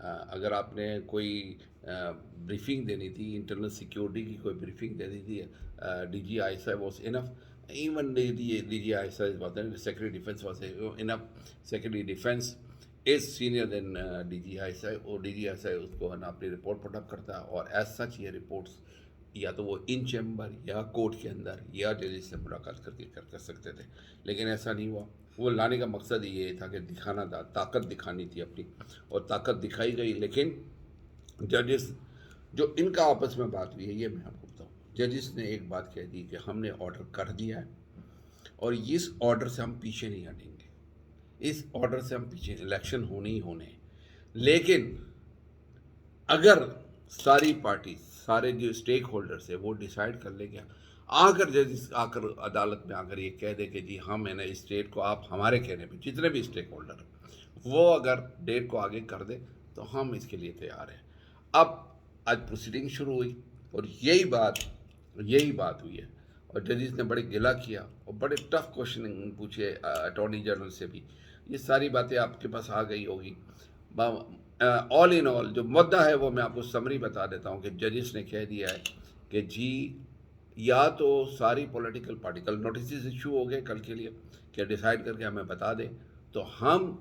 اگر آپ نے کوئی بریفنگ دینی تھی انٹرنل سیکیورٹی کی، کوئی بریفنگ دینی تھی، D G I S I was enough. Even D G I S I secretary defence was enough. Secretary defence is senior than D G I S I, اور D G I S آئی اس کو ہے نا اپنی report پٹ اپ کرتا ہے، اور as such یہ reports یا تو وہ ان چیمبر یا کورٹ کے اندر یا ججز سے ملاقات کر کے کر سکتے تھے، لیکن ایسا نہیں ہوا. وہ لانے کا مقصد یہ تھا کہ دکھانا تھا، طاقت دکھانی تھی اپنی، اور طاقت دکھائی گئی. لیکن ججز جو ان کا آپس میں بات ہوئی ہے یہ میں آپ کو بتاؤں، ججز نے ایک بات کہہ دی کہ ہم نے آرڈر کر دیا ہے اور اس آرڈر سے ہم پیچھے نہیں ہٹیں گے، اس آرڈر سے ہم پیچھے، الیکشن ہونے ہی ہونے ہیں. لیکن اگر ساری پارٹی، سارے جو اسٹیک ہولڈرس ہیں وہ ڈیسائیڈ کر لیں گے، کر ججز کر عدالت میں کر یہ کہہ دے کہ جی ہم ہے نا اسٹیٹ کو، آپ ہمارے کہنے پہ جتنے بھی اسٹیک ہولڈر ہیں وہ اگر ڈیٹ کو آگے کر دے تو ہم اس کے لیے تیار ہیں. اب آج پروسیڈنگ شروع ہوئی اور یہی بات ہوئی ہے، اور ججز نے بڑے گلا کیا اور بڑے ٹف کوشچننگ پوچھے اٹارنی جنرل سے بھی. یہ ساری باتیں آپ کے پاس آ گئی ہوگی. آل ان آل جو مدعا ہے وہ میں آپ کو سمری بتا دیتا ہوں کہ ججز نے کہہ دیا ہے کہ جی یا تو ساری پولیٹیکل پارٹی، کل نوٹسز ایشو ہو گئے کل کے لیے کہ ڈیسائیڈ کر کے ہمیں بتا دیں تو ہم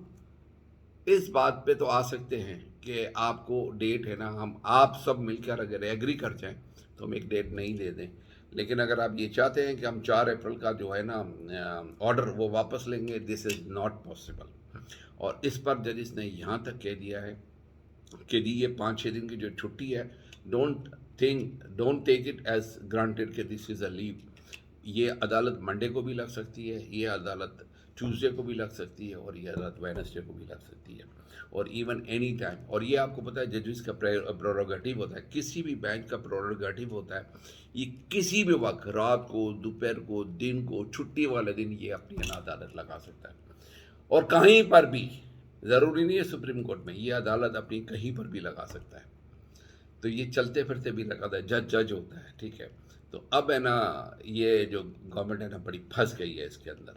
اس بات پہ تو آ سکتے ہیں کہ آپ کو ڈیٹ ہے نا، ہم آپ سب مل کر اگر ایگری کر جائیں تو ہم ایک ڈیٹ نہیں دے دیں. لیکن اگر آپ یہ چاہتے ہیں کہ ہم 4 اپریل کا جو ہے نا آرڈر وہ واپس لیں گے، دس از ناٹ پاسبل. اور اس پر ججز نے یہاں تک کہہ دیا ہے کہ جی یہ 5-6 دن کی جو چھٹی ہے، don't take it as granted کہ دس از اے لیو. یہ عدالت منڈے کو بھی لگ سکتی ہے، یہ عدالت ٹیوزڈے کو بھی لگ سکتی ہے، اور یہ عدالت ویڈنسڈے کو بھی لگ سکتی ہے، اور ایون اینی ٹائم. اور یہ آپ کو پتہ ہے ججز کا پروروگیٹو ہوتا ہے، کسی بھی بینچ کا پروروگیٹو ہوتا ہے، یہ کسی بھی وقت، رات کو، دوپہر کو، دن کو، چھٹی والے دن یہ اپنی عدالت لگا سکتا ہے. اور کہیں پر بھی، ضروری نہیں ہے سپریم کورٹ میں، یہ عدالت اپنی کہیں پر بھی لگا سکتا ہے. تو یہ چلتے پھرتے بھی لگاتا ہے، جج ہوتا ہے، ٹھیک ہے. تو اب ہے نا یہ جو گورنمنٹ ہے نا بڑی پھنس گئی ہے اس کے اندر،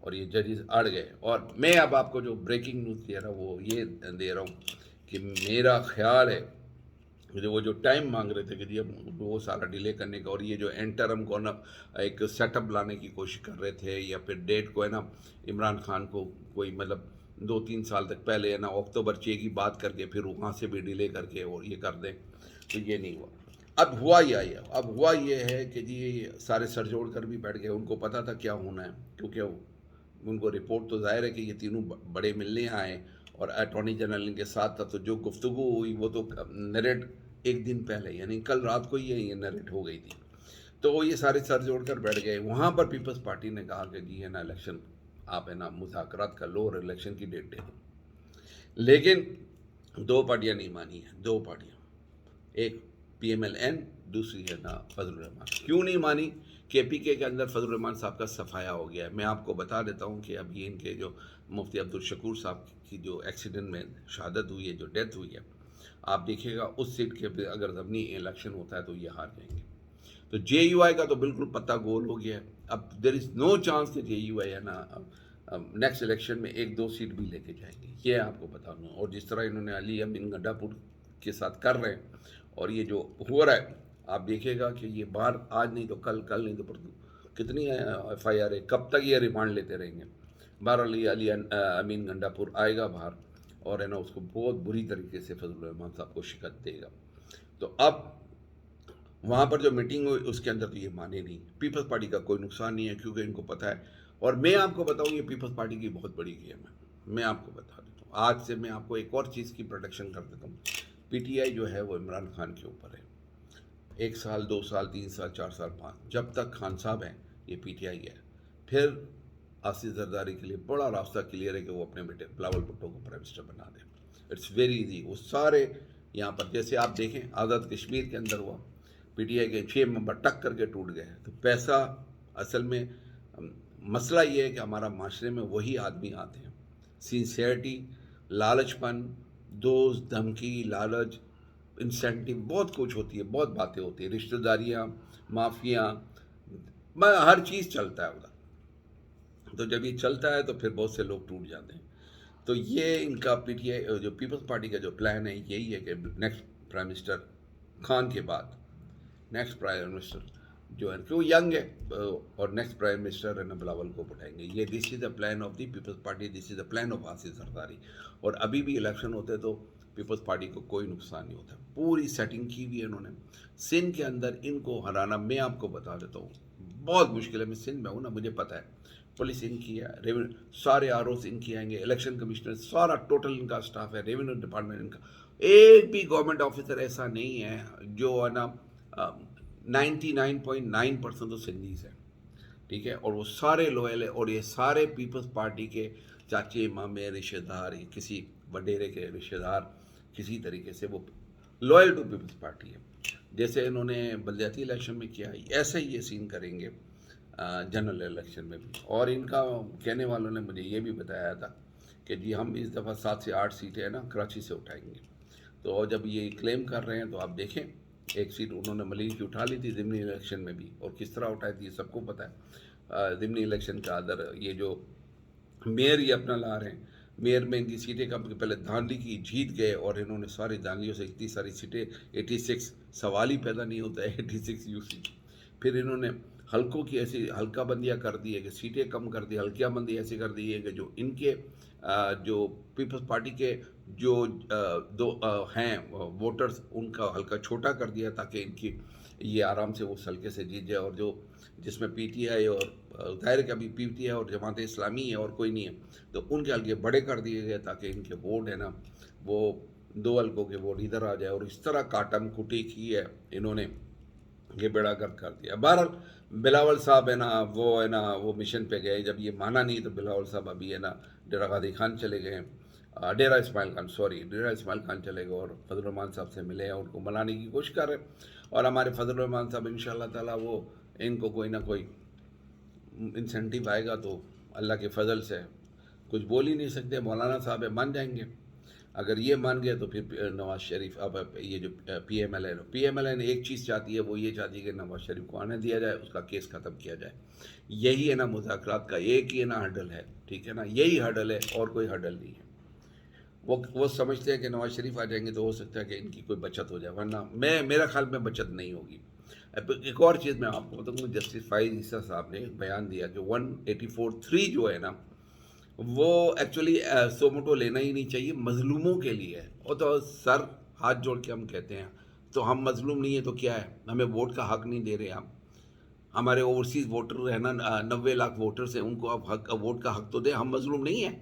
اور یہ ججز اڑ گئے. اور میں اب آپ کو جو بریکنگ نیوز دے رہا ہوں وہ یہ دے رہا ہوں کہ میرا خیال ہے وہ جو ٹائم مانگ رہے تھے کہ جی اب وہ سارا ڈیلے کرنے کا، اور یہ جو انٹرم کو نا ایک سیٹ اپ لانے کی کوشش کر رہے تھے، یا پھر ڈیٹ کو ہے نا عمران خان کو کوئی مطلب 2-3 سال تک پہلے ہے نا اکتوبر 6 کی بات کر کے پھر وہاں سے بھی ڈیلے کر کے اور یہ کر دیں، تو یہ نہیں ہوا. اب ہوا یہ ہے کہ جی سارے سر جوڑ کر بھی بیٹھ گئے، ان کو پتا تھا کیا ہونا ہے، کیونکہ ان کو رپورٹ تو ظاہر ہے کہ یہ تینوں بڑے ملنے آئے اور اٹارنی جنرل ان کے ساتھ تھا. تو جو گفتگو ہوئی وہ تو نریٹ ایک دن پہلے یعنی کل رات کو ہی یہ نریٹ ہو گئی تھی. تو یہ سارے سر جوڑ کر بیٹھ گئے. وہاں پر پیپلز پارٹی نے کہا کہ جی ہے نا الیکشن آپ ہے نا مذاکرات کر لو اور الیکشن کی ڈیٹ دے دو. لیکن 2 پارٹیاں نہیں مانی ہیں، 2 پارٹیاں، ایک پی ایم ایل این، دوسری ہے نا فضل الرحمان. کیوں نہیں مانی؟ کے پی کے اندر فضل الرحمان صاحب کا صفایا ہو گیا ہے. میں آپ کو بتا دیتا ہوں کہ اب یہ ان کے جو مفتی عبدالشکور صاحب کی جو ایکسیڈنٹ میں شہادت ہوئی ہے، جو ڈیتھ ہوئی ہے، آپ دیکھیے گا اس سیٹ کے اگر ضمنی الیکشن ہوتا ہے تو یہ ہار جائیں گے. تو جے یو آئی کا تو بالکل پتہ گول ہو گیا ہے. اب دیر از نو چانس کہ جے یو آئی ہے نا نیکسٹ الیکشن میں 1-2 سیٹ بھی لے کے جائیں گے، یہ آپ کو بتا دوں. اور جس طرح انہوں نے علی امین گنڈا پور کے ساتھ کر رہے ہیں، اور یہ جو ہو رہا ہے آپ دیکھیے گا کہ یہ بار آج نہیں تو کل نہیں تو پرسوں کتنی ایف آئی آر ہے، کب تک یہ ریمانڈ لیتے رہیں گے. بہرحال علی امین گنڈا پور آئے گا باہر اور ہے نا اس کو بہت بری طریقے سے فضل الرحمان صاحب کو شکست دے گا. تو اب وہاں پر جو میٹنگ ہوئی اس کے اندر تو یہ مانے نہیں. پیپلز پارٹی کا کوئی نقصان نہیں ہے کیونکہ ان کو پتہ ہے. اور میں آپ کو بتاؤں یہ پیپلز پارٹی کی بہت بڑی گیم ہے. میں آپ کو بتا دیتا ہوں، آج سے میں آپ کو ایک اور چیز کی پروڈکشن کر دیتا ہوں. پی ٹی آئی جو ہے وہ عمران خان کے اوپر ہے. 1 سال 2 سال 3 سال 4 سال 5، جب تک خان صاحب ہیں یہ پی ٹی آئی ہے. پھر آصف زرداری کے لیے بڑا راستہ کلیئر ہے کہ وہ اپنے بیٹے بلاول بھٹو کو پرائم منسٹر بنا دیں. It's very easy. وہ سارے یہاں پر جیسے آپ دیکھیں آزاد کشمیر کے اندر ہوا، پی ٹی آئی کے 6 ممبر ٹک کر کے ٹوٹ گئے. تو پیسہ اصل میں مسئلہ یہ ہے کہ ہمارا معاشرے میں وہی آدمی آتے ہیں، سنسیئرٹی، لالچ پن، دوست، دھمکی، لالچ، انسینٹیو، بہت کچھ ہوتی ہے، بہت باتیں ہوتی ہیں، رشتہ داریاں، مافیاں، ہر چیز چلتا ہے ادھر. تو جب یہ چلتا ہے تو پھر بہت سے لوگ ٹوٹ جاتے ہیں. تو یہ ان کا پی ٹی آئی جو پیپلز پارٹی کا جو پلان ہے یہی ہے کہ نیکسٹ پرائم منسٹر خان کے بعد نیکسٹ پرائم منسٹر جو ہے کہ وہ ینگ ہے اور نیکسٹ پرائم منسٹر ہے نا بلاول کو بٹھائیں گے. یہ this is the plan of the People's Party, this is the plan of Asif Zardari. اور ابھی بھی الیکشن ہوتے تو پیپلز پارٹی کو کوئی نقصان نہیں ہوتا. پوری سیٹنگ کی ہوئی ہے انہوں نے. سندھ کے اندر ان کو ہرانا میں آپ کو بتا دیتا ہوں بہت مشکل ہے. میں سندھ میں ہوں نا, مجھے پتہ ہے. پولیس ان کی ہے, سارے آر اوز ان کی آئیں گے, الیکشن کمشنر سارا ٹوٹل ان کا اسٹاف ہے, ریونیو ڈپارٹمنٹ ان کا. ایک بھی گورنمنٹ آفیسر ایسا نہیں ہے جو ہے نا 99.9% تو سندھیز ہیں, ٹھیک ہے. اور وہ سارے لوئل ہیں, اور یہ سارے پیپلز پارٹی کے چاچے مامے رشتہ دار, کسی وڈیرے کے رشتہ دار, کسی طریقے سے وہ لوئل ٹو پیپلز پارٹی ہے. جیسے انہوں نے بلدیاتی الیکشن میں کیا, ایسا ہی یہ سین کریں گے جنرل الیکشن میں بھی. اور ان کا کہنے والوں نے مجھے یہ بھی بتایا تھا کہ جی ہم اس دفعہ 7 سے 8 سیٹیں ہیں نا کراچی سے اٹھائیں گے. تو جب یہ کلیم کر رہے ہیں تو آپ دیکھیں, ایک سیٹ انہوں نے ملین کی اٹھا لی تھی ضمنی الیکشن میں بھی, اور کس طرح اٹھائی تھی یہ سب کو پتہ ہے. ضمنی الیکشن کا ادر یہ جو میئر یہ اپنا لا رہے ہیں, میئر میں ان کی سیٹیں کم کی, پہلے دھاندلی کی جیت گئے اور انہوں نے ساری دھاندلیوں سے اتنی ساری سیٹیں 86 سوال ہی پیدا نہیں ہوتا ہے 86 یو سی. پھر انہوں نے حلقوں کی ایسی حلقہ بندیاں کر دی ہے کہ سیٹیں کم کر دی, حلقیاں بندی ایسی کر دی ہے کہ جو ان کے جو پیپلز پارٹی کے جو دو ہیں ووٹرز ان کا حلقہ چھوٹا کر دیا تاکہ ان کی یہ آرام سے وہ حلقے سے جیت جائے. اور جو جس میں پی ٹی آئی اور ظاہر کہ ابھی پی ٹی آئی اور جماعت اسلامی ہے اور کوئی نہیں ہے, تو ان کے حلقے بڑے کر دیے گئے تاکہ ان کے ووٹ ہے نا وہ 2 حلقوں کے ووٹ ادھر آ جائے. اور اس طرح کاٹم کٹی کی ہے انہوں نے, یہ بیڑا گرد کر دیا. بہرحال بلاول صاحب ہے نا وہ مشن پہ گئے. جب یہ مانا نہیں تو بلاول صاحب ابھی ہے نا ڈیرہ غازی خان چلے گئے, ڈیرہ اسماعیل خان چلے گئے اور فضل الرحمان صاحب سے ملے ہیں, ان کو منانے کی کوشش کر رہے ہیں. اور ہمارے فضل الرحمان صاحب انشاءاللہ تعالیٰ وہ ان کو کوئی نہ کوئی انسینٹیو آئے گا تو اللہ کے فضل سے کچھ بول ہی نہیں سکتے. مولانا صاحب مان جائیں گے. اگر یہ مان گئے تو پھر نواز شریف اب یہ جو پی ایم ایل اے نے ایک چیز چاہتی ہے, وہ یہ چاہتی ہے کہ نواز شریف کو آنے دیا جائے, اس کا کیس ختم کیا جائے. یہی ہے نا مذاکرات کا ایک ہی ہے نا ہرڈل ہے, ٹھیک ہے نا, یہی ہرڈل ہے اور کوئی ہرڈل نہیں ہے. وہ سمجھتے ہیں کہ نواز شریف آ جائیں گے تو ہو سکتا ہے کہ ان کی کوئی بچت ہو جائے, ورنہ میرا خیال میں بچت نہیں ہوگی. ایک اور چیز میں آپ کو بتاؤں, جسٹس فائز عیسیٰ صاحب نے بیان دیا کہ 184(3) جو ہے نا وہ ایکچولی سوموٹو لینا ہی نہیں چاہیے, مظلوموں کے لیے ہے. اور تو سر ہاتھ جوڑ کے ہم کہتے ہیں تو ہم مظلوم نہیں ہیں تو کیا ہے, ہمیں ووٹ کا حق نہیں دے رہے آپ. ہمارے اوورسیز ووٹر ہے نا 90 لاکھ ووٹرز ہیں, ان کو آپ ووٹ کا حق تو دیں. ہم مظلوم نہیں ہیں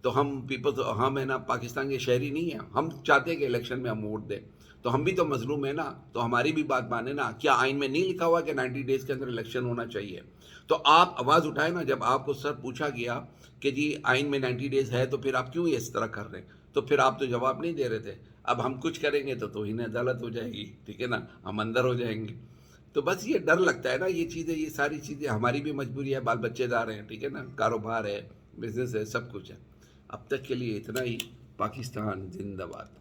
تو ہم ہے نا پاکستان کے شہری نہیں ہیں. ہم چاہتے ہیں کہ الیکشن میں ہم ووٹ دیں, تو ہم بھی تو مظلوم ہیں نا, تو ہماری بھی بات مانیں نا. کیا آئین میں نہیں لکھا ہوا کہ 90 ڈیز کے اندر الیکشن ہونا چاہیے؟ تو آپ آواز اٹھائیں نا. جب آپ کو سر پوچھا گیا کہ جی آئین میں 90 ڈیز ہے تو پھر آپ کیوں اس طرح کر رہے ہیں, تو پھر آپ تو جواب نہیں دے رہے تھے. اب ہم کچھ کریں گے تو توہین عدالت ہو جائے گی, ٹھیک ہے نا, ہم اندر ہو جائیں گے. تو بس یہ ڈر لگتا ہے نا, یہ چیزیں, یہ ساری چیزیں ہماری بھی مجبوری ہے, بال بچے دار ہیں, ٹھیک ہے نا, کاروبار ہے, بزنس ہے, سب کچھ ہے. اب تک کے لیے اتنا ہی. پاکستان زندہ باد.